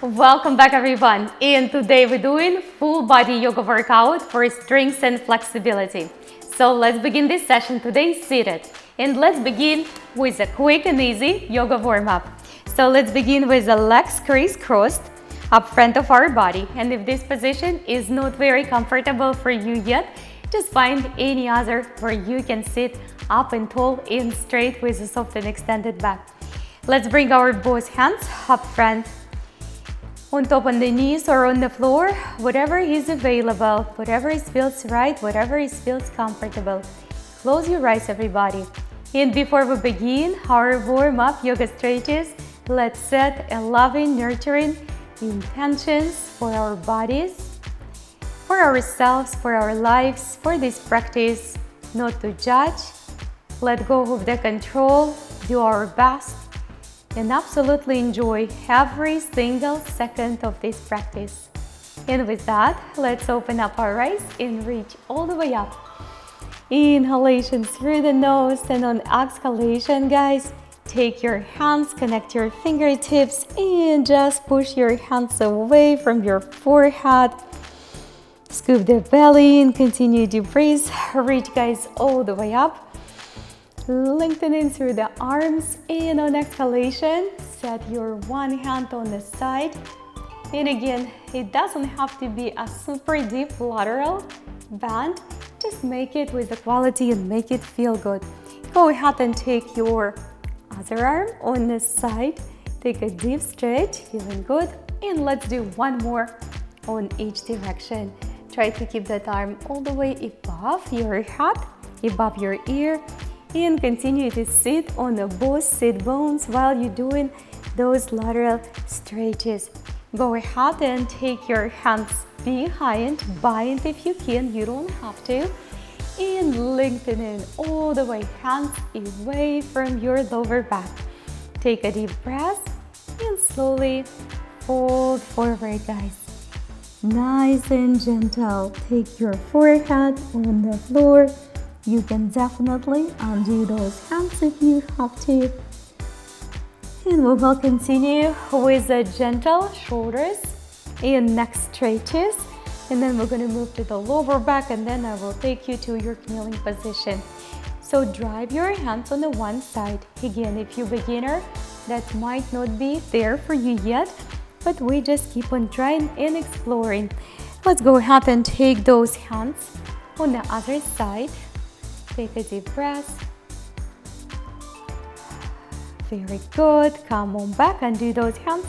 Welcome back everyone, and today we're doing full body yoga workout for strength and flexibility. So let's begin this session today seated, and let's begin with a quick and easy yoga warm-up. So let's begin with the legs crisscrossed up front of our body, and if this position is not very comfortable for you yet, just find any other where you can sit up and tall and straight with a soft and extended back. Let's bring our both hands up front, on top on the knees or on the floor, whatever is available, whatever feels right, whatever feels comfortable. Close your eyes, everybody. And before we begin our warm-up yoga stretches, let's set a loving, nurturing intentions for our bodies, for ourselves, for our lives, for this practice. Not to judge, let go of the control, do our best, and absolutely enjoy every single second of this practice. And with that, let's open up our eyes and reach all the way up. Inhalation through the nose, and on exhalation, guys, take your hands, connect your fingertips, and just push your hands away from your forehead. Scoop the belly and continue to breathe. Reach, guys, all the way up. Lengthening through the arms, and on exhalation, set your one hand on the side. And again, it doesn't have to be a super deep lateral bend. Just make it with the quality and make it feel good. Go ahead and take your other arm on the side. Take a deep stretch, feeling good. And let's do one more on each direction. Try to keep that arm all the way above your head, above your ear. And continue to sit on the both sit bones while you're doing those lateral stretches. Go ahead and take your hands behind, bind if you can, you don't have to. And lengthening all the way, hands away from your lower back. Take a deep breath and slowly fold forward, guys. Nice and gentle. Take your forehead on the floor. You can definitely undo those hands if you have to. And we will continue with the gentle shoulders and neck stretches. And then we're going to move to the lower back, and then I will take you to your kneeling position. So drive your hands on the one side. Again, if you're a beginner, that might not be there for you yet, but we just keep on trying and exploring. Let's go ahead and take those hands on the other side. Take a deep breath. Very good. Come on back and do those hands.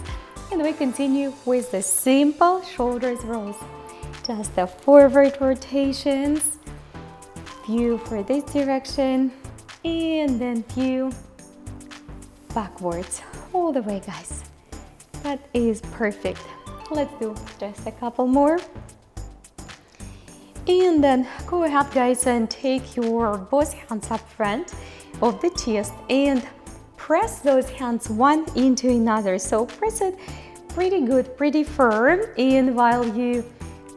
And we continue with the simple shoulders rolls. Just the forward rotations. Few for this direction. And then few backwards. All the way, guys. That is perfect. Let's do just a couple more. And then go ahead, guys, and take your both hands up front of the chest and press those hands one into another. So press it pretty good, pretty firm. And while you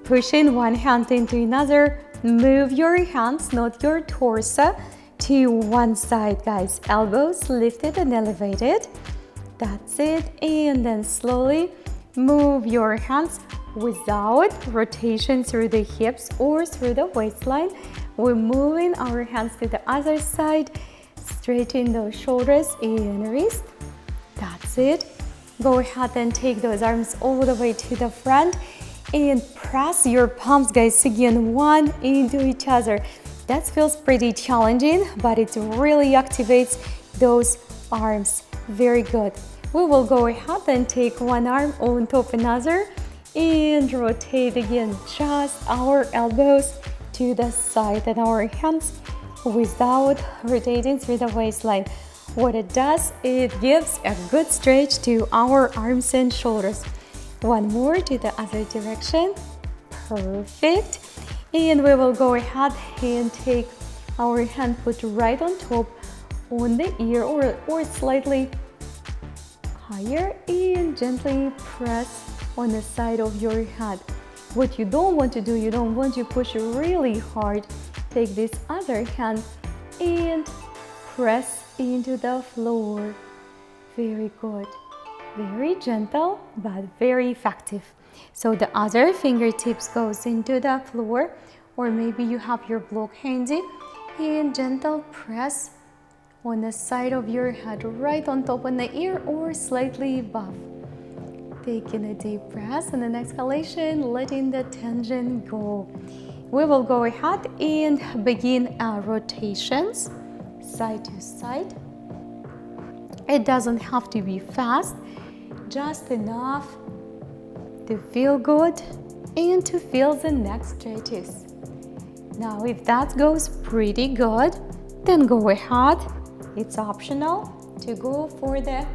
push in one hand into another, move your hands, not your torso, to one side, guys. Elbows lifted and elevated. That's it. And then slowly move your hands without rotation through the hips or through the waistline. We're moving our hands to the other side, straighten those shoulders and wrist. That's it. Go ahead and take those arms all the way to the front and press your palms, guys, again, one into each other. That feels pretty challenging, but it really activates those arms. Very good. We will go ahead and take one arm on top of another and rotate again, just our elbows to the side and our hands without rotating through the waistline. What it does, it gives a good stretch to our arms and shoulders. One more to the other direction. Perfect. And we will go ahead and take our hand put right on top on the ear or slightly higher, and gently press on the side of your head. What you don't want to do, you don't want to push really hard. Take this other hand and press into the floor. Very good. Very gentle, but very effective. So the other fingertips goes into the floor, or maybe you have your block handy, and gentle press on the side of your head, right on top of the ear or slightly above. Taking a deep breath and an exhalation, letting the tension go. We will go ahead and begin our rotations, side to side. It doesn't have to be fast, just enough to feel good and to feel the neck stretches. Now, if that goes pretty good, then go ahead. It's optional to go for the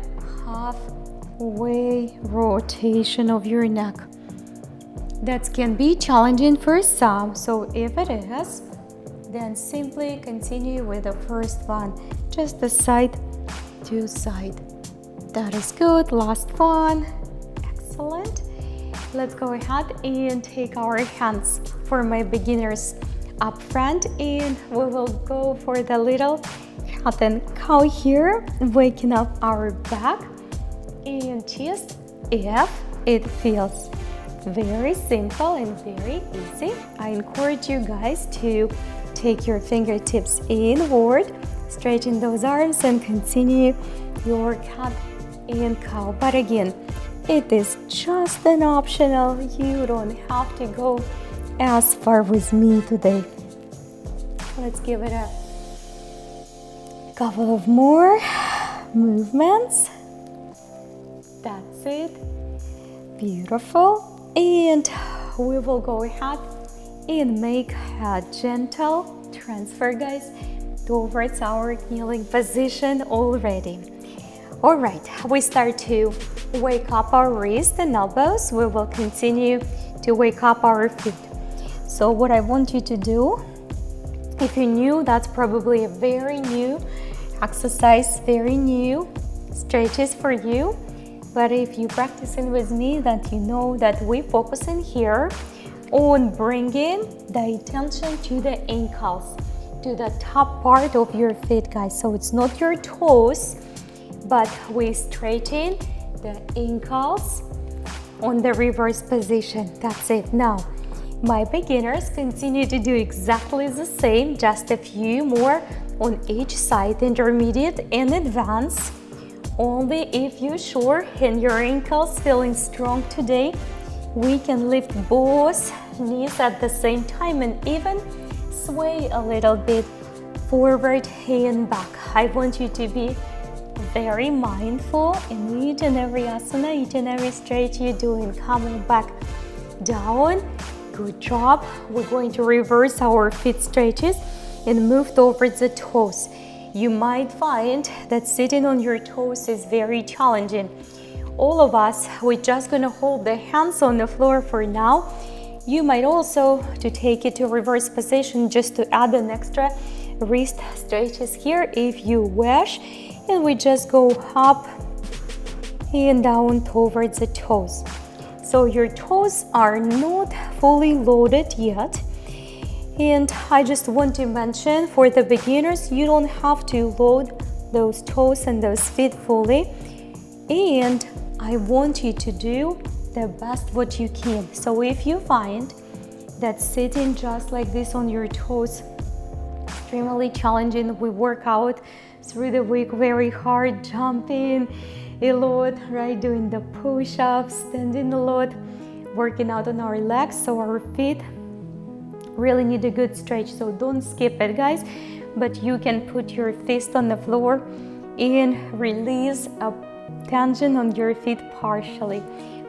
halfway rotation of your neck. That can be challenging for some, so if it is, then simply continue with the first one, just the side to side. That is good. Last one. Excellent. Let's go ahead and take our hands for my beginners up front, and we will go for the little cat and cow here, waking up our back and chest if it feels. Very simple and very easy. I encourage you guys to take your fingertips inward, straighten those arms, and continue your cat and cow. But again, it is just an optional. You don't have to go as far with me today. Let's give it a couple of more movements. That's it. Beautiful. And we will go ahead and make a gentle transfer, guys, towards our kneeling position already. All right, we start to wake up our wrists and elbows. We will continue to wake up our feet. So what I want you to do, if you're new, that's probably a very new exercise, very new stretches for you. But if you're practicing with me, that you know that we focus in here on bringing the attention to the ankles, to the top part of your feet, guys. So it's not your toes, but we straighten the ankles on the reverse position. That's it. Now, my beginners continue to do exactly the same, just a few more on each side, intermediate and advanced. Only if you're sure and your ankles feeling strong today, we can lift both knees at the same time and even sway a little bit forward and back. I want you to be very mindful in each and every asana, each and every stretch you're doing. Coming back down. Good job. We're going to reverse our feet stretches and move towards the toes. You might find that sitting on your toes is very challenging. All of us, we're just gonna hold the hands on the floor for now. You might also to take it to reverse position just to add an extra wrist stretches here if you wish. And we just go up and down towards the toes. So your toes are not fully loaded yet. And I just want to mention for the beginners, you don't have to load those toes and those feet fully. And I want you to do the best what you can. So if you find that sitting just like this on your toes extremely challenging, we work out through the week very hard, jumping a lot, right? Doing the push-ups, standing a lot, working out on our legs, so our feet really need a good stretch. So don't skip it, guys, but you can put your fist on the floor and release a tension on your feet partially.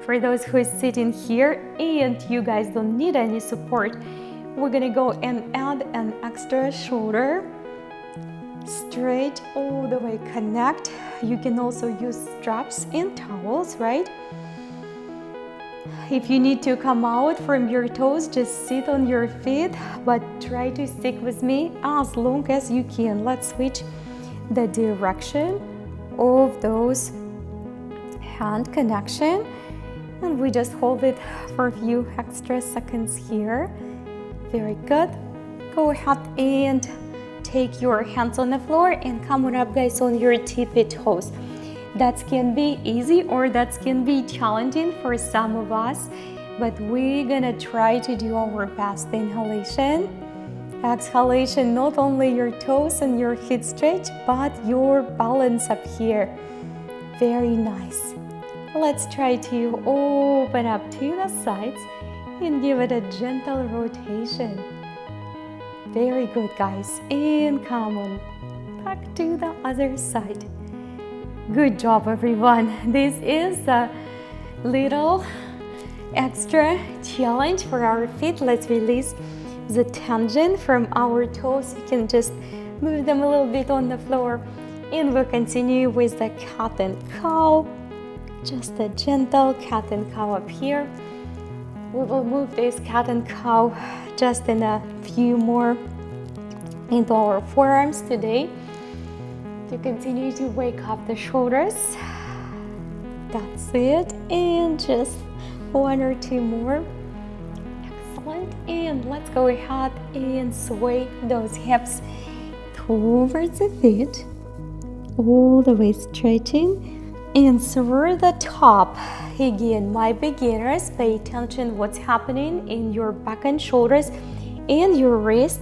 For those who is sitting here and you guys don't need any support, we're gonna go and add an extra shoulder. Straight all the way, connect. You can also use straps and towels, right? If you need to come out from your toes, just sit on your feet, but try to stick with me as long as you can. Let's switch the direction of those hand connection, and we just hold it for a few extra seconds here. Very good. Go ahead and take your hands on the floor and come on up, guys, on your tippy toes. That can be easy or that can be challenging for some of us, but we're gonna try to do our best. Inhalation, exhalation, not only your toes and your feet stretch, but your balance up here. Very nice. Let's try to open up to the sides and give it a gentle rotation. Very good, guys. And come on, back to the other side. Good job, everyone. This is a little extra challenge for our feet. Let's release the tension from our toes. You can just move them a little bit on the floor, and we'll continue with the cat and cow. Just a gentle cat and cow up here. We will move this cat and cow just in a few more into our forearms today to continue to wake up the shoulders. That's it. And just one or two more. Excellent. And let's go ahead and sway those hips towards the feet, all the way stretching. And through the top. Again, my beginners, pay attention what's happening in your back and shoulders and your wrist.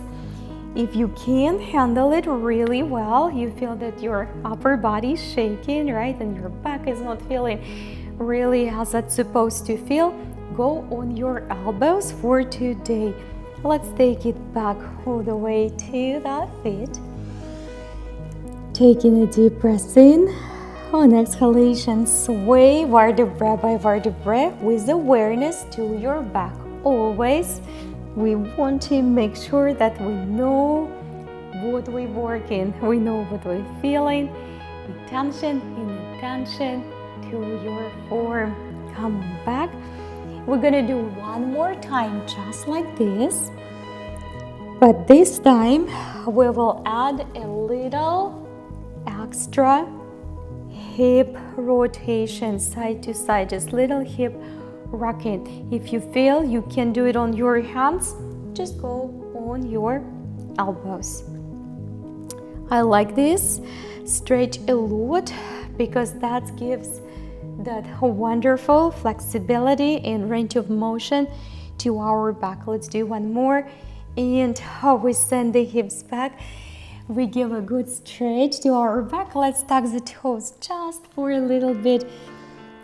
If you can handle it really well, you feel that your upper body is shaking, right? And your back is not feeling really as it's supposed to feel, go on your elbows for today. Let's take it back all the way to the feet. Taking a deep breath in. On exhalation, sway vertebra by vertebra with awareness to your back. Always, we want to make sure that we know what we're working, we know what we're feeling. Attention to your form. Come on back. We're gonna do one more time just like this, but this time we will add a little extra hip rotation, side to side, just little hip rocking. If you feel you can do it on your hands, just go on your elbows. I like this stretch a lot because that gives that wonderful flexibility and range of motion to our back. Let's do one more, and we send the hips back. We give a good stretch to our back. Let's tuck the toes just for a little bit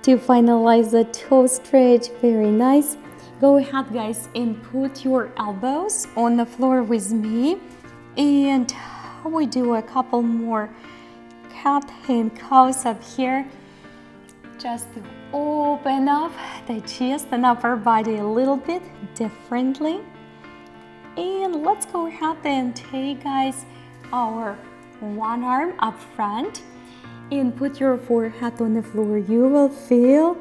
to finalize the toe stretch. Very nice. Go ahead, guys, and put your elbows on the floor with me. And we do a couple more cat and cows up here, just to open up the chest and upper body a little bit differently. And let's go ahead and take, guys, our one arm up front and put your forehead on the floor. You will feel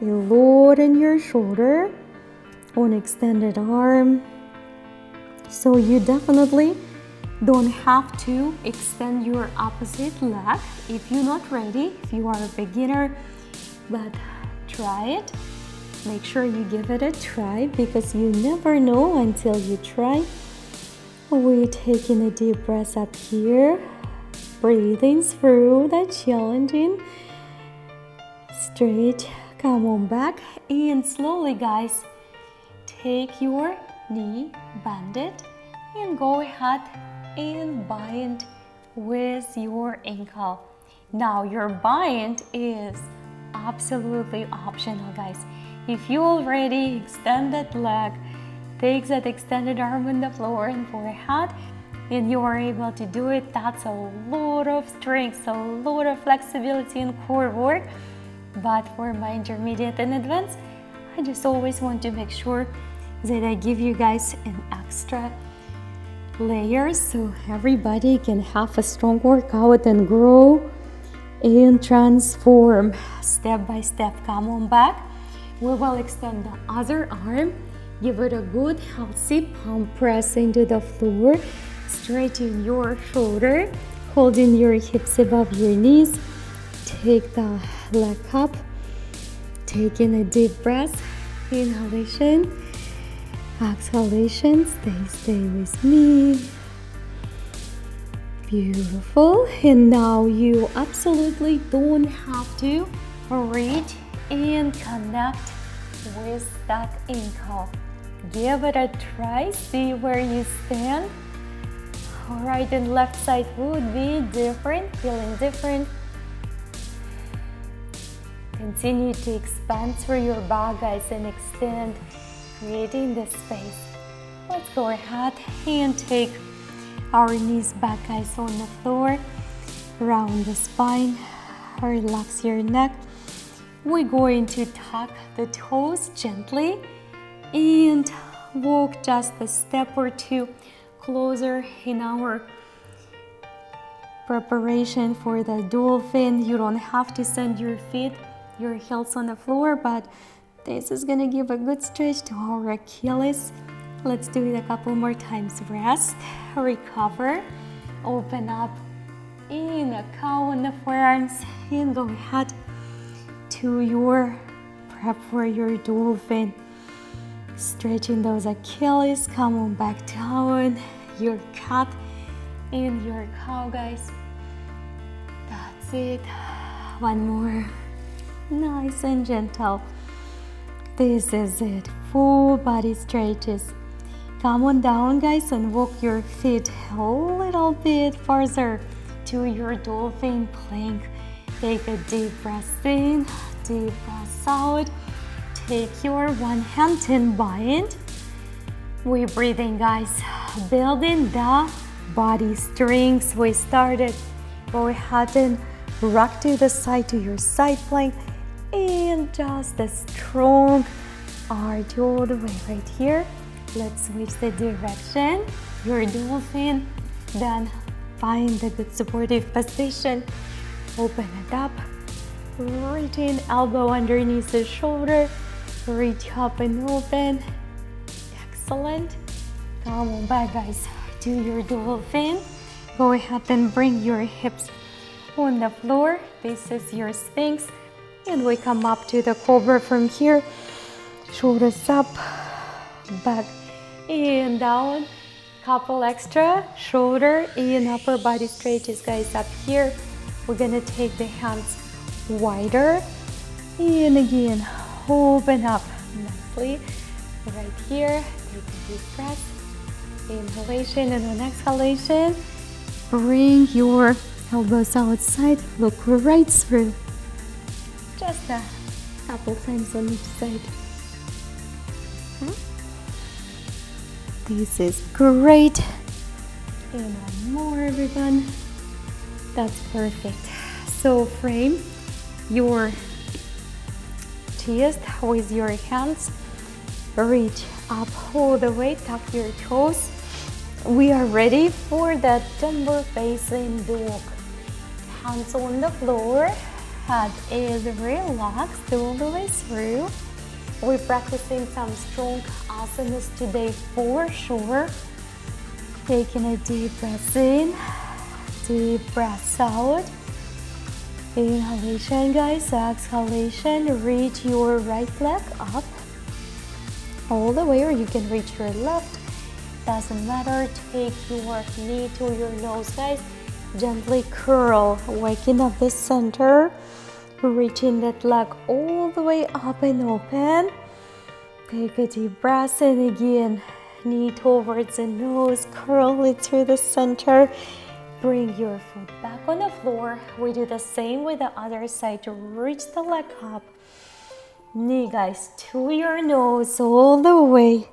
a load in your shoulder on extended arm. So you definitely don't have to extend your opposite leg if you're not ready, if you are a beginner, but try it. Make sure you give it a try because you never know until you try. We're taking a deep breath up here, breathing through the challenging stretch. Come on back, and slowly, guys, take your knee, bend it, and go ahead and bind with your ankle. Now your bind is absolutely optional, guys. If you already extended leg, take that extended arm on the floor and forehead, and you are able to do it. That's a lot of strength, a lot of flexibility and core work. But for my intermediate and advanced, I just always want to make sure that I give you guys an extra layer so everybody can have a strong workout and grow and transform step by step. Come on back. We will extend the other arm. Give it a good healthy palm press into the floor. Straighten your shoulder, holding your hips above your knees. Take the leg up. Taking a deep breath. Inhalation. Exhalation. Stay with me. Beautiful. And now you absolutely don't have to reach and connect with that ankle. Give it a try. See where you stand. Right and left side would be different, feeling different. Continue to expand through your back, guys, and extend, creating the space. Let's go ahead and take our knees back, guys, on the floor. Round the spine, relax your neck. We're going to tuck the toes gently and walk just a step or two closer in our preparation for the dolphin. You don't have to send your feet, your heels on the floor, but this is gonna give a good stretch to our Achilles. Let's do it a couple more times. Rest, recover, open up in a cow on the forearms, and go ahead to your prep for your dolphin. Stretching those Achilles, come on back down, your cat and your cow, guys. That's it. One more. Nice and gentle. This is it. Full body stretches. Come on down, guys, and walk your feet a little bit farther to your dolphin plank. Take a deep breath in, deep breath out. Take your one hand and bind. We're breathing, guys, building the body strength. We started. Go ahead and rock to the side to your side plank, and just a strong arch all the way right here. Let's switch the direction. Your dolphin. Then find a good supportive position. Open it up. Reaching elbow underneath the shoulder. Reach up and open. Excellent. Come on back, guys, to your dolphin. Go ahead and bring your hips on the floor. This is your Sphinx. And we come up to the cobra from here. Shoulders up, back and down. Couple extra shoulder and upper body stretches, guys, up here. We're gonna take the hands wider. And again, open up nicely right here. Take a deep breath. Inhalation, and on exhalation, bring your elbows outside. Look right through. Just a couple times on each side. This is great. And one more, everyone. That's perfect. So frame your chest with your hands. Reach up all the way, tuck your toes. We are ready for the timber facing dog. Hands on the floor, head is relaxed all the way through. We're practicing some strong asanas today for sure. Taking a deep breath in, deep breath out. Inhalation, guys, exhalation. Reach your right leg up all the way, or you can reach your left. Doesn't matter. Take your knee to your nose, guys. Gently curl, waking up the center. Reaching that leg all the way up and open. Take a deep breath in again. Knee towards the nose, curl it through the center. Bring your foot back on the floor. We do the same with the other side to reach the leg up. Knee, guys, to your nose all the way.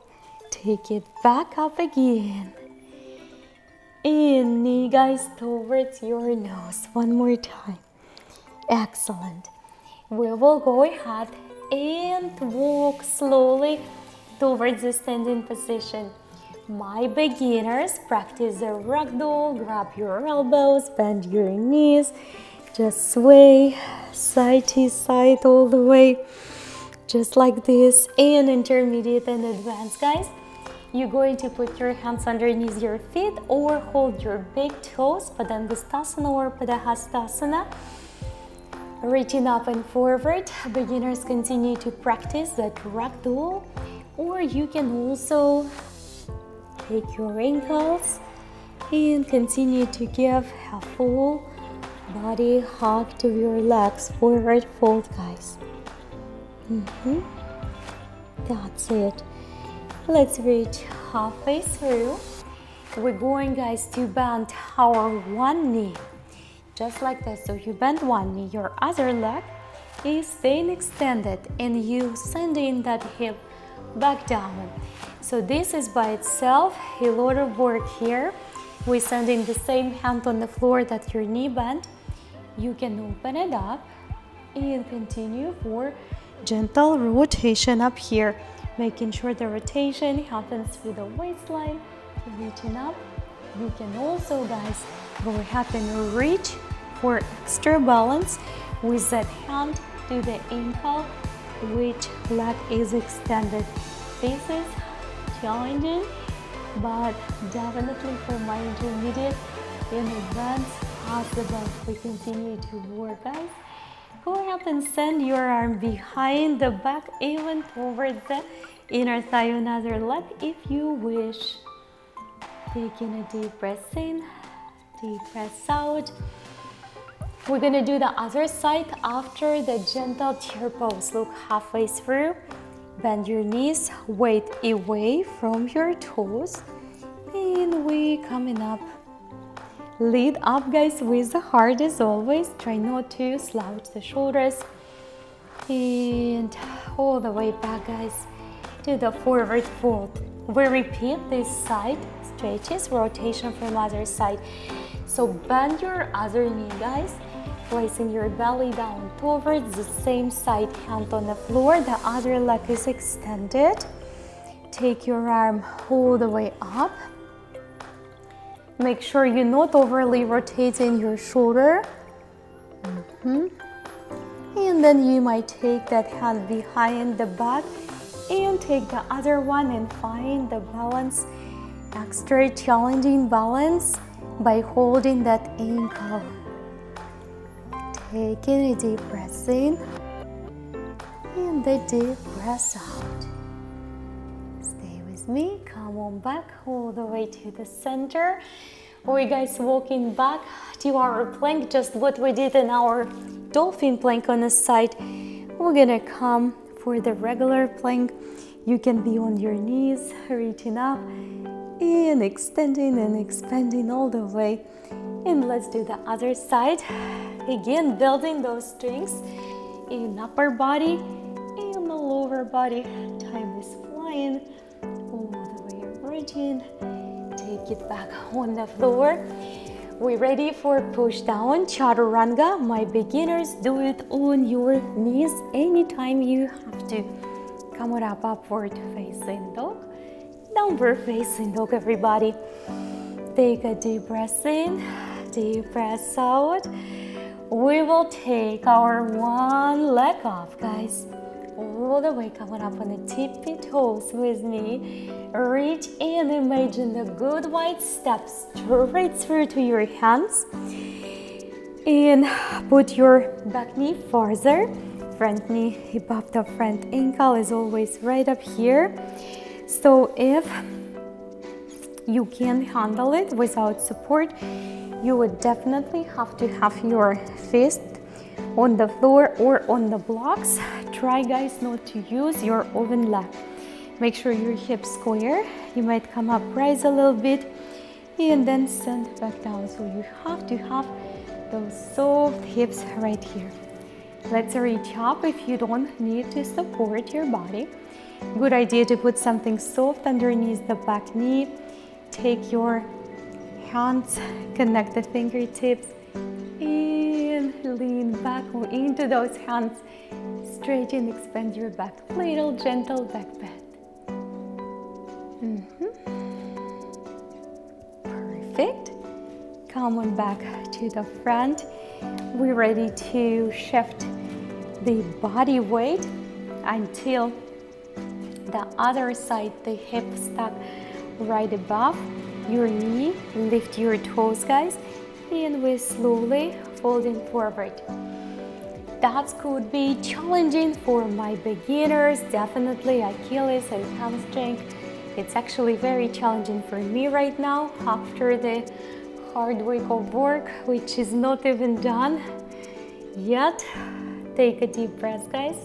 Take it back up again. And knee, guys, towards your nose. One more time. Excellent. We will go ahead and walk slowly towards the standing position. My beginners, practice the ragdoll. Grab your elbows, bend your knees, just sway side to side all the way, just like this. And intermediate and advanced, guys, you're going to put your hands underneath your feet or hold your big toes, Padangusthasana or Padahastasana. Reaching up and forward. Beginners continue to practice that ragdoll, or you can also take your ankles And continue to give a full body hug to your legs. Forward fold, guys. That's it. Let's reach halfway through. We're going, guys, to bend our one knee. Just like this. So you bend one knee, your other leg is staying extended, and you sending that hip back down. So this is by itself a lot of work here. We're sending the same hand on the floor that your knee bent. You can open it up and continue for gentle rotation up here, making sure the rotation happens through the waistline, reaching up. You can also, guys, go ahead and reach for extra balance with that hand to the ankle, which leg is extended. This is challenging, but definitely for my intermediate and advanced possible. We continue to work, guys. Go ahead and send your arm behind the back, even towards the inner thigh, another leg if you wish. Taking a deep breath in, deep breath out. We're gonna do the other side after the gentle chair pose. Look halfway through. Bend your knees, weight away from your toes, and we coming up. Lead up, guys, with the heart as always. Try not to slouch the shoulders, and all the way back, guys, to the forward fold. We repeat this side stretches, rotation from other side. So bend your other knee, guys, placing your belly down towards the same side, hand on the floor, the other leg is extended. Take your arm all the way up. Make sure you're not overly rotating your shoulder. And then you might take that hand behind the back and take the other one and find the balance, extra challenging balance by holding that ankle. Taking a deep breath in and a deep breath out. Stay with me, come on back all the way to the center. We're, guys, walking back to our plank, just what we did in our dolphin plank on the side. We're gonna come for the regular plank. You can be on your knees, reaching up and extending and expanding all the way. And let's do the other side. Again, building those strengths in upper body and the lower body. Time is flying all the way, reaching. Take it back on the floor. We're ready for push down chaturanga. My beginners, do it on your knees anytime you have to. Come on up, upward facing dog, downward facing dog, everybody. Take a deep breath in, deep breath out. We will take our one leg off, guys. All the way, coming up on the tippy toes with me. Reach and imagine the good wide steps straight through to your hands. And put your back knee farther. Front knee above the front ankle is always right up here. So if you can handle it without support, you would definitely have to have your fist on the floor or on the blocks. Try, guys, not to use your open leg. Make sure your hips square. You might come up, rise a little bit, and then send back down. So you have to have those soft hips right here. Let's reach up if you don't need to support your body. Good idea to put something soft underneath the back knee. Take your hands, connect the fingertips, and lean back into those hands. Straighten, expand your back. Little gentle back bend. Perfect. Come on back to the front. We're ready to shift the body weight until the other side, the hip stuck right above your knee. Lift your toes, guys, and we're slowly folding forward. That could be challenging for my beginners, definitely Achilles and hamstring. It's actually very challenging for me right now after the hard week of work, which is not even done yet. Take a deep breath, guys.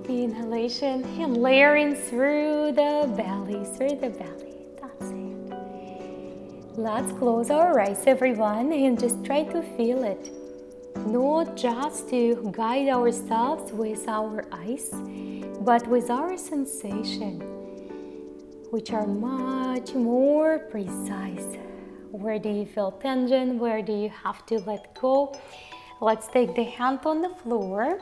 Inhalation and layering through the belly, That's it. Let's close our eyes, everyone, and just try to feel it. Not just to guide ourselves with our eyes, but with our sensation, which are much more precise. Where do you feel tension? Where do you have to let go? Let's take the hand on the floor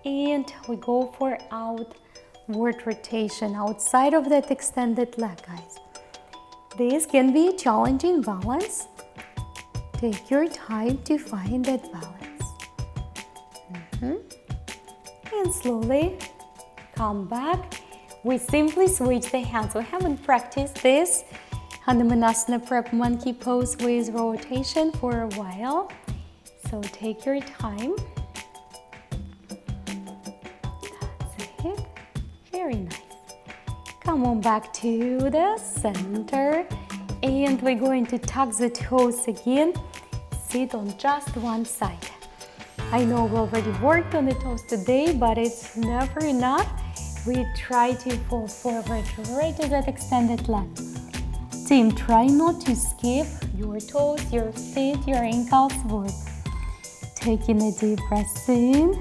and we go for outward rotation outside of that extended leg, guys. This can be a challenging balance. Take your time to find that balance. And slowly come back. We simply switch the hands. We haven't practiced this Navasana prep monkey pose with rotation for a while. So take your time. That's it. Very nice. Come on back to the center. And we're going to tuck the toes again. Sit on just one side. I know we already worked on the toes today, but it's never enough. We try to fall forward right to that extended leg. Team, try not to skip your toes, your feet, your ankles. Taking a deep breath in,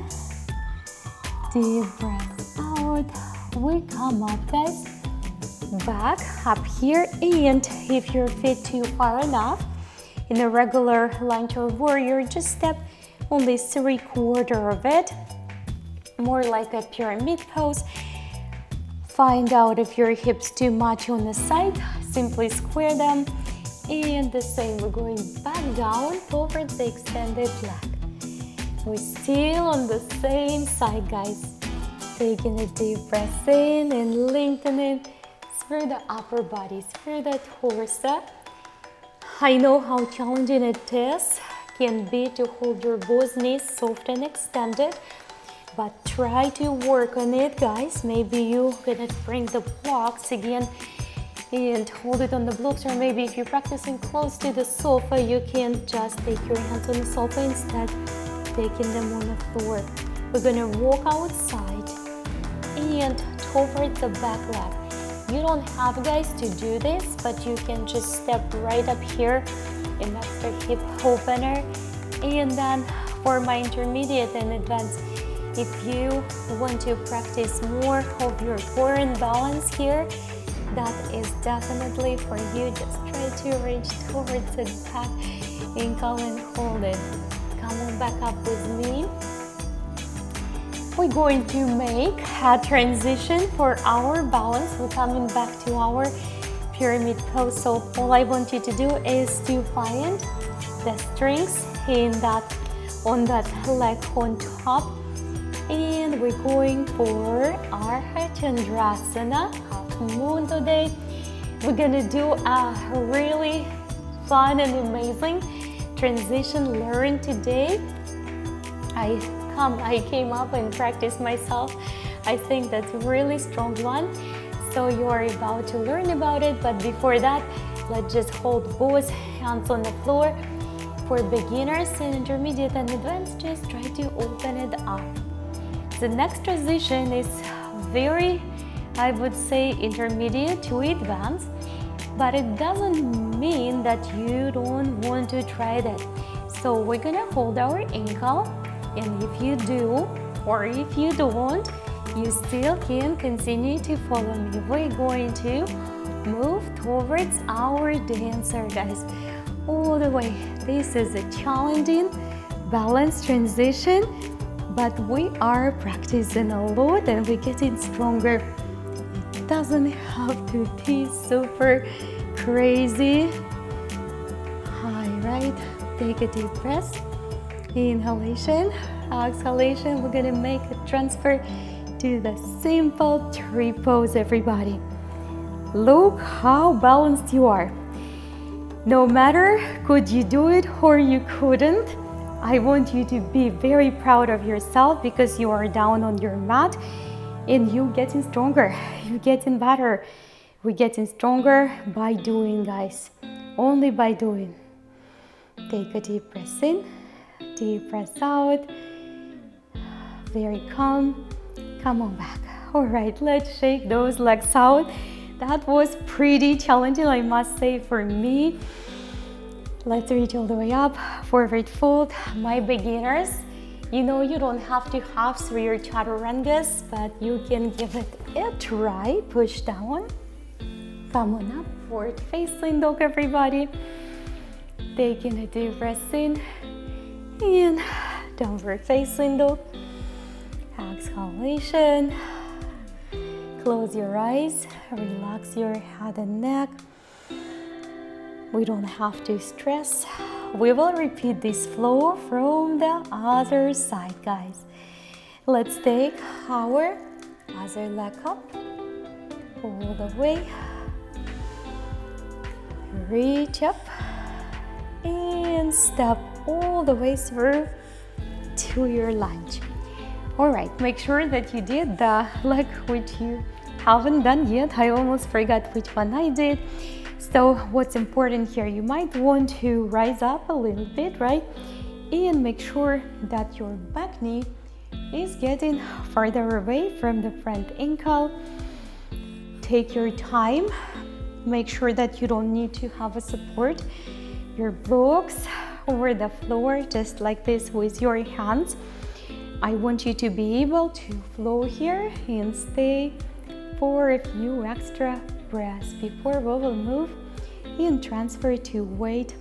deep breath out. We come up, guys, back up here, and if your feet too far enough, in a regular lunge or warrior, just step only 3/4 of it, more like a pyramid pose. Find out if your hips too much on the side, simply square them, and the same, we're going back down towards the extended leg. We're still on the same side, guys. Taking a deep breath in and lengthening through the upper body, through the torso. I know how challenging it can be to hold your both knees soft and extended, but try to work on it, guys. Maybe you're gonna bring the blocks again and hold it on the blocks, or maybe if you're practicing close to the sofa, you can just take your hands on the sofa instead, taking them on the floor. We're gonna walk outside and towards the back leg. You don't have, guys, to do this, but you can just step right up here in extra hip opener. And then for my intermediate and advanced, if you want to practice more of your core and balance here, that is definitely for you. Just try to reach towards the back ankle and hold it. Come on back up with me. We're going to make a transition for our balance. We're coming back to our pyramid pose. So all I want you to do is to find the strength on that leg on top. And we're going for our Chandrasana, half moon today. We're gonna do a really fun and amazing transition learned today. I came up and practiced myself. I think that's a really strong one. So you are about to learn about it, but before that, let's just hold both hands on the floor. For beginners and intermediate and advanced, just try to open it up. The next transition is very, I would say, intermediate to advanced, but it doesn't mean that you don't want to try that. So we're gonna hold our ankle, and if you do, or if you don't, you still can continue to follow me. We're going to move towards our dancer, guys, all the way. This is a challenging balance transition, but we are practicing a lot and we're getting stronger. It doesn't have to be super crazy. All right, take a deep breath. Inhalation, exhalation. We're gonna make a transfer to the simple tree pose, everybody. Look how balanced you are. No matter could you do it or you couldn't, I want you to be very proud of yourself because you are down on your mat and you're getting stronger, you're getting better. We're getting stronger by doing, guys. Only by doing. Take a deep breath in, deep breath out. Very calm. Come on back. All right, let's shake those legs out. That was pretty challenging, I must say, for me. Let's reach all the way up, forward fold. My beginners, you know, you don't have to have 3 or chaturangas, but you can give it a try. Push down. Come on up, forward facing dog, everybody. Taking a deep breath in and downward facing dog. Exhalation. Close your eyes, relax your head and neck. We don't have to stress. We will repeat this flow from the other side, guys. Let's take our other leg up, all the way. Reach up and step all the way through to your lunge. All right, make sure that you did the leg which you haven't done yet. I almost forgot which one I did. So what's important here, you might want to rise up a little bit, right? And make sure that your back knee is getting farther away from the front ankle. Take your time. Make sure that you don't need to have a support. Your blocks over the floor, just like this with your hands. I want you to be able to flow here and stay for a few extra breaths before we will move and transfer to weight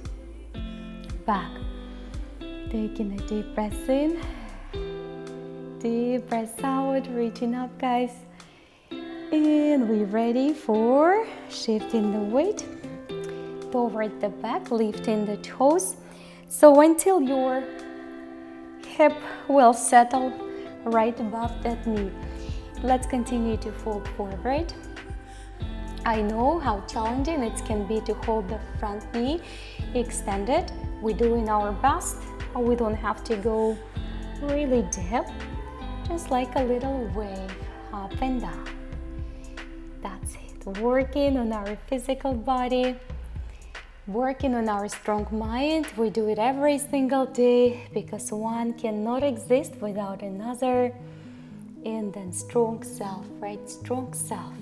back. Taking a deep breath in, deep breath out, reaching up, guys. And we're ready for shifting the weight toward the back, lifting the toes. So until your hip will settle right above that knee. Let's continue to fold forward. I know how challenging it can be to hold the front knee extended. We're doing our best. We don't have to go really deep, just like a little wave up and down. That's it. Working on our physical body, working on our strong mind. We do it every single day because one cannot exist without another. And then strong self, right? Strong self.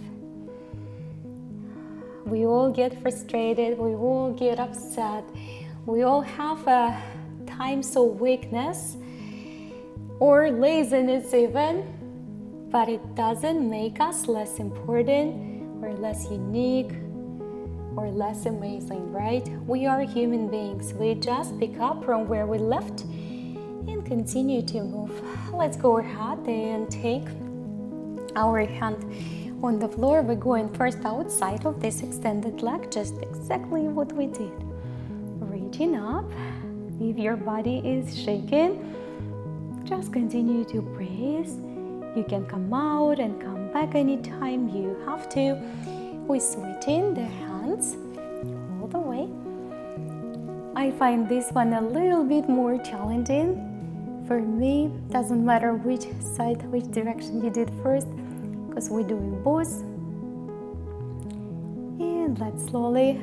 We all get frustrated, we all get upset, we all have times of weakness or laziness even, but it doesn't make us less important or less unique or less amazing, right? We are human beings. We just pick up from where we left and continue to move. Let's go ahead and take our hand on the floor. We're going first outside of this extended leg, just exactly what we did. Reaching up. If your body is shaking, just continue to breathe. You can come out and come back anytime you have to. We switching the hands all the way. I find this one a little bit more challenging. For me, doesn't matter which side, which direction you did first, because we're doing both. And let's slowly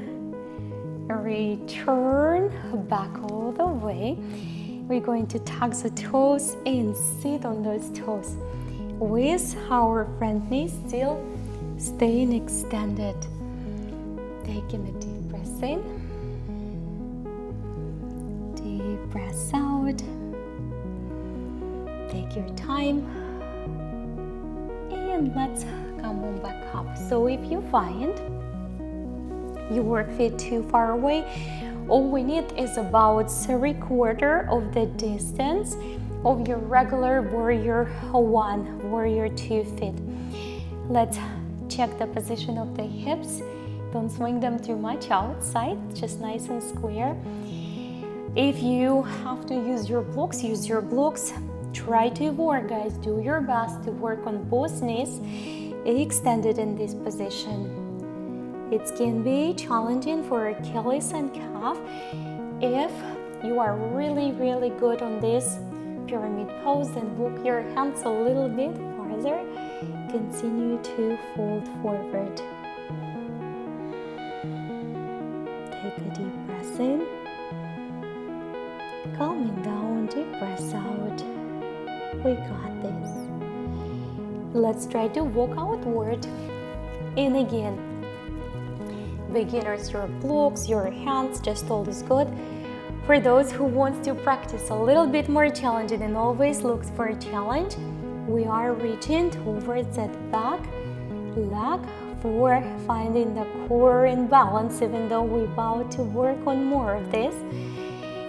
return back all the way. We're going to tuck the toes and sit on those toes with our front knee still staying extended. Taking a deep breath in, deep breath out. Take your time and let's come on back up. So if you find your feet too far away, all we need is about 3/4 of the distance of your regular warrior 1, warrior 2 feet. Let's check the position of the hips. Don't swing them too much outside, just nice and square. If you have to use your blocks, use your blocks. Try to work, guys, do your best to work on both knees extended in this position. It can be challenging for Achilles and calf. If you are really good on this pyramid pose, then walk your hands a little bit farther. Continue to fold forward. breaths in, calming down, deep breaths out. We got this. Let's try to walk outward. And again, beginners, your blocks, your hands, just all is good. For those who want to practice a little bit more challenging and always looks for a challenge, we are reaching towards that back leg for finding the core and balance, even though we're about to work on more of this.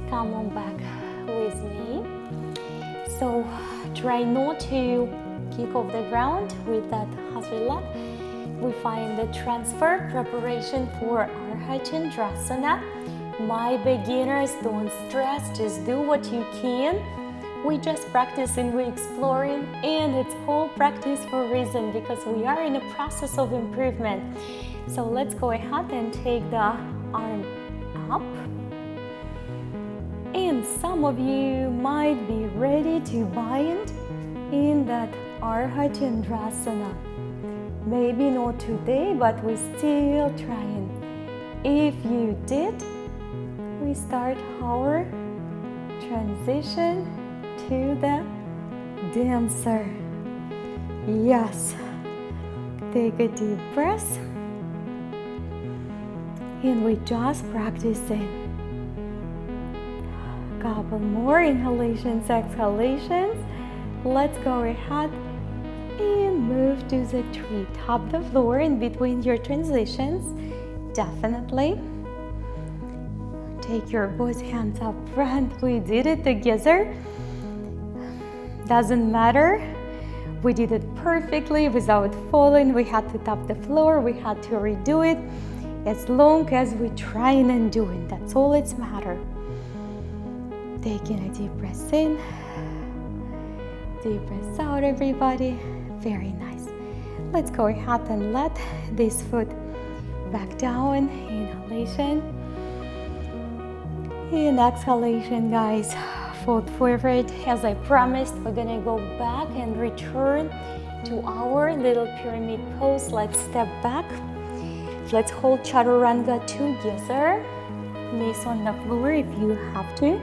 Come on back with me. So try not to kick off the ground with that other leg. We find the transfer preparation for Ardha Chandrasana. My beginners, don't stress, just do what you can. We just practicing, we exploring, and it's all practice for a reason because we are in a process of improvement. So let's go ahead and take the arm up. And some of you might be ready to bind in that Ardha Chandrasana. Maybe not today, but we're still trying. If you did, we start our transition to the dancer. Yes. Take a deep breath. And we just practicing. Couple more inhalations, exhalations. Let's go ahead and move to the tree. Tap the floor in between your transitions. Definitely. Take your both hands up front. We did it together. Doesn't matter. We did it perfectly without falling. We had to tap the floor. We had to redo it. As long as we're trying and doing, that's all it's matter. Taking a deep breath in. Deep breath out, everybody. Very nice. Let's go ahead and let this foot back down. Inhalation. And exhalation, guys. Foot forward. As I promised, we're gonna go back and return to our little pyramid pose. Let's step back. Let's hold chaturanga together. Knees on the floor if you have to.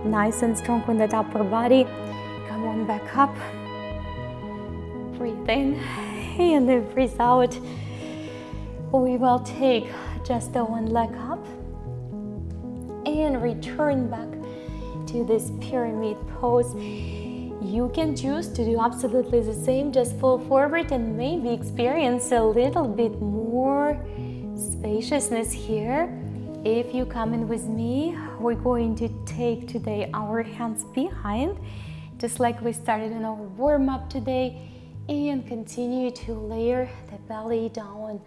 Nice and strong on the upper body. Come on back up. Breathe in and then breathe out. We will take just the one leg up and return back to this pyramid pose. You can choose to do absolutely the same, just fall forward and maybe experience a little bit more spaciousness here. If you come in with me, we're going to take today our hands behind, just like we started in our warm-up today, and continue to layer the belly down.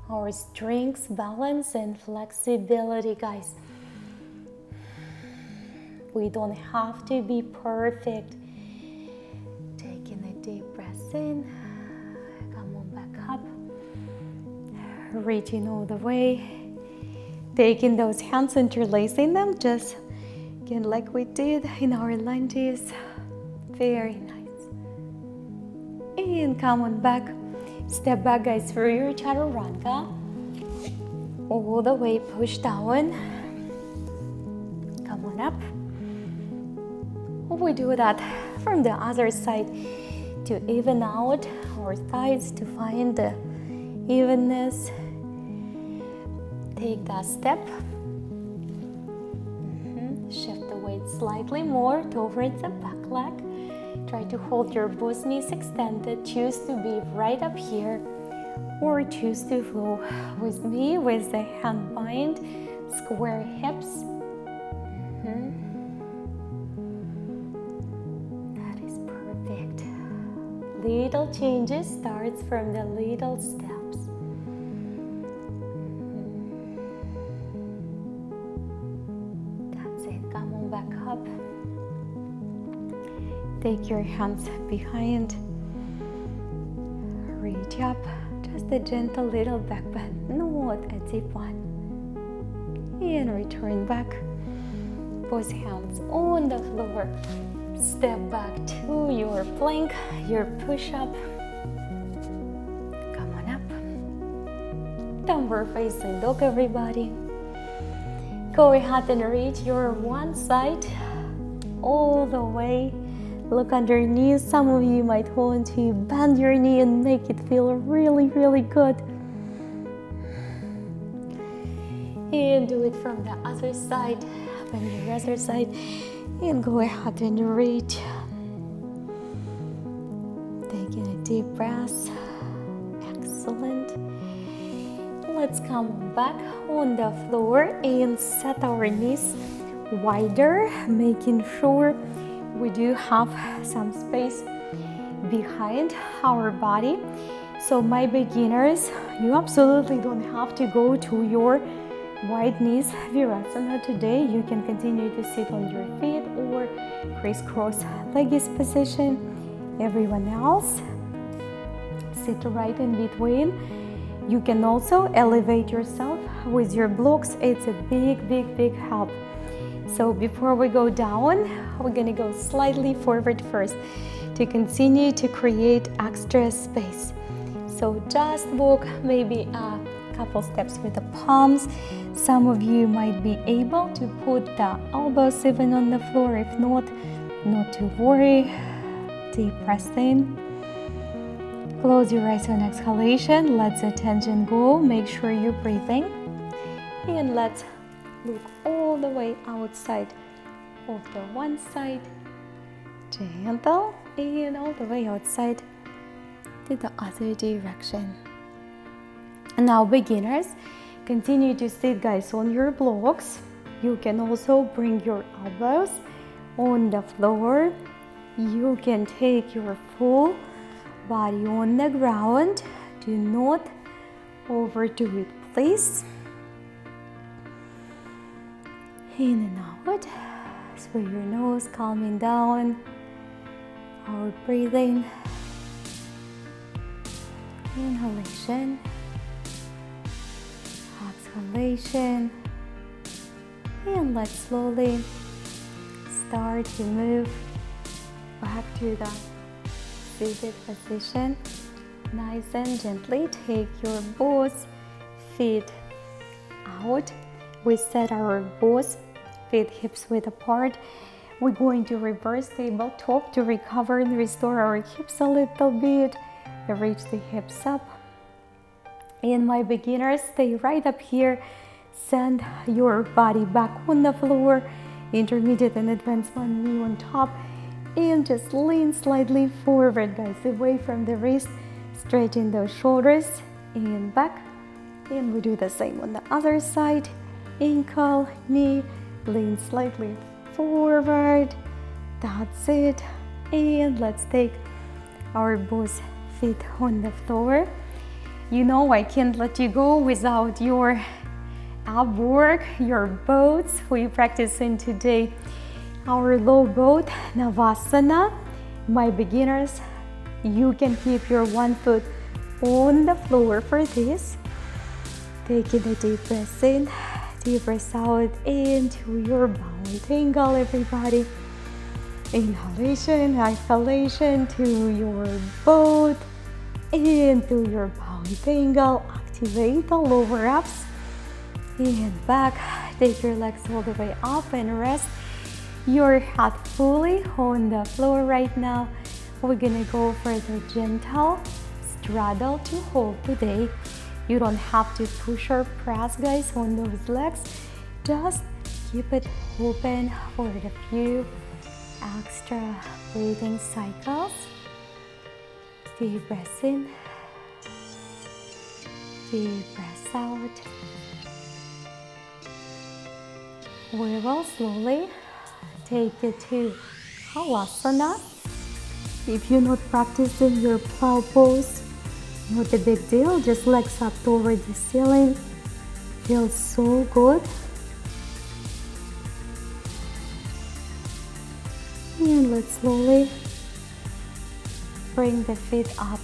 Our strength, balance, and flexibility, guys. We don't have to be perfect. Taking a deep breath in. Come on back up. Reaching all the way. Taking those hands, interlacing them, just again like we did in our lunges. Very nice. And come on back. Step back, guys, through your chaturanga. All the way, push down. Come on up. We do that from the other side to even out our thighs, to find the evenness. Take that step. Shift the weight slightly more towards the back leg. Try to hold your both knees extended. Choose to be right up here or choose to flow with me with the hand bind, square hips. That is perfect. Little changes starts from the little steps. That's it. Come on back up. Take your hands behind. Reach up. Just a gentle little back bend, not a deep one. And return back. Both hands on the floor. Step back to your plank, your push-up. Come on up. Downward facing dog, everybody. Go ahead and reach your one side all the way. Look underneath. Some of you might want to bend your knee and make it feel really, really good. And do it from the other side. Bend your other side. And go ahead and reach. Taking a deep breath. Excellent. Let's come back on the floor and set our knees wider, making sure we do have some space behind our body. So my beginners, you absolutely don't have to go to your wide knees virasana today. You can continue to sit on your feet or crisscross legs position. Everyone else, sit right in between. You can also elevate yourself with your blocks. It's a big help. So before we go down, we're gonna go slightly forward first to continue to create extra space. So just walk maybe a couple steps with the palms. Some of you might be able to put the elbows even on the floor. If not to worry. Deep breath in. Close your eyes on exhalation. Let the tension go. Make sure you're breathing. And let's look all the way outside of the one side. Gentle. And all the way outside to the other direction. And now beginners, continue to sit, guys, on your blocks. You can also bring your elbows on the floor. You can take your full body on the ground. Do not overdo it, please. In and out. Through your nose, calming down our breathing. Inhalation. Exhalation. And let's slowly start to move back to the seated position. Nice and gently take your both feet out. We set our both feet hips width apart. We're going to reverse tabletop to recover and restore our hips a little bit. Reach the hips up. And my beginners, stay right up here. Send your body back on the floor. Intermediate and advanced one knee on top. And just lean slightly forward, guys, away from the wrist. Straighten those shoulders and back. And we do the same on the other side. Ankle, knee, lean slightly forward. That's it. And let's take our both feet on the floor. You know I can't let you go without your ab work, your boats. We practicing today our low boat Navasana. My beginners, you can keep your one foot on the floor for this. Taking a deep breath in, deep breath out into your bound angle, everybody. Inhalation, exhalation to your boat, into your bound angle. Activate the lower abs and back. Take your legs all the way up and rest your head fully on the floor right now. We're gonna go for the gentle straddle to hold today. You don't have to push or press, guys, on those legs. Just keep it open for a few extra breathing cycles. Deep breath in, deep breath out. We will slowly take it to Halasana. If you're not practicing your plow pose, not a big deal, just legs up toward the ceiling. Feels so good. And let's slowly bring the feet up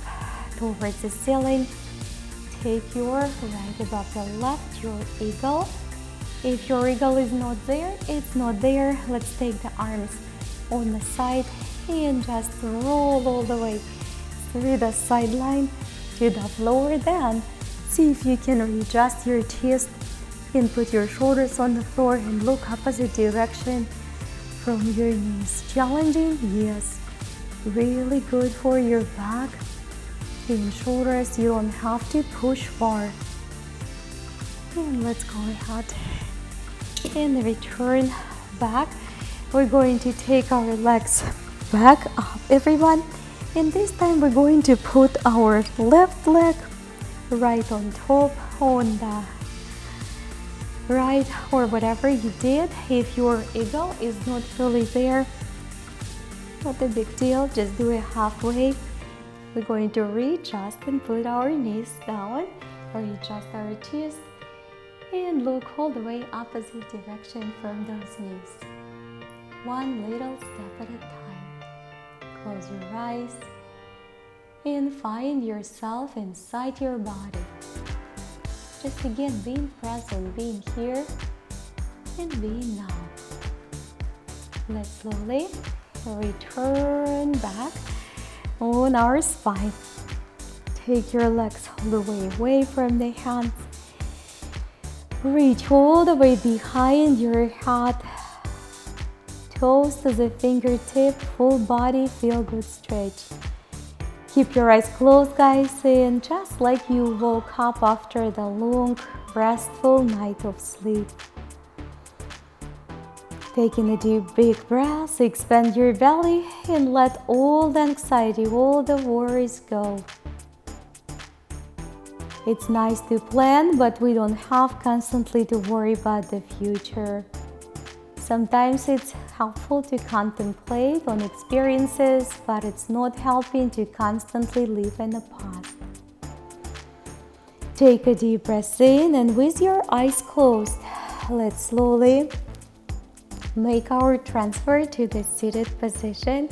towards the ceiling. Take your right above the left, your eagle. If your eagle is not there, it's not there. Let's take the arms on the side and just roll all the way through the sideline to the floor. Then see if you can readjust your chest and put your shoulders on the floor and look opposite direction from your knees. Challenging? Yes. Really good for your back and shoulders. You don't have to push far. And let's go ahead and return back. We're going to take our legs back up, everyone. And this time we're going to put our left leg right on top on the right, or whatever you did. If your eagle is not fully there, not a big deal, just do it halfway. We're going to readjust and put our knees down, readjust our chest, and look all the way opposite direction from those knees. One little step at a time. Close your eyes and find yourself inside your body. Just again, being present, being here, and being now. Let's slowly return back on our spine. Take your legs all the way away from the hands. Reach all the way behind your head. Toes to the fingertip, full body, feel good stretch. Keep your eyes closed, guys, and just like you woke up after the long, restful night of sleep. Taking a deep, big breath, expand your belly and let all the anxiety, all the worries go. It's nice to plan, but we don't have constantly to worry about the future. Sometimes it's helpful to contemplate on experiences, but it's not helping to constantly live in the past. Take a deep breath in, and with your eyes closed, let's slowly make our transfer to the seated position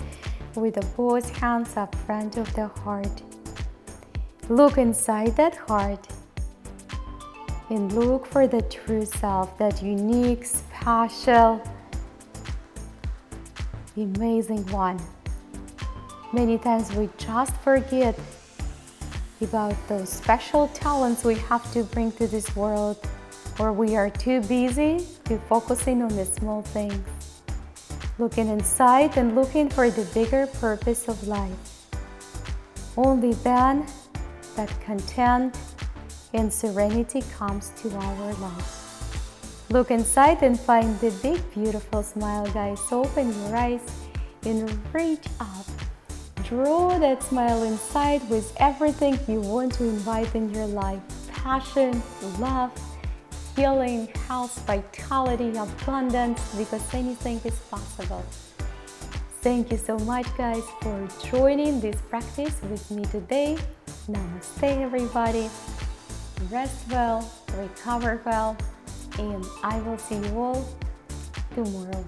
with both hands up front of the heart. Look inside that heart and look for the true self, that unique, special, amazing one. Many times we just forget about those special talents we have to bring to this world, or we are too busy to focusing on the small things. Looking inside and looking for the bigger purpose of life. Only then that content and serenity comes to our life. Look inside and find the big, beautiful smile, guys. Open your eyes and reach up. Draw that smile inside with everything you want to invite in your life. Passion, love, healing, health, vitality, abundance, because anything is possible. Thank you so much, guys, for joining this practice with me today. Namaste, everybody. Rest well, recover well, and I will see you all tomorrow.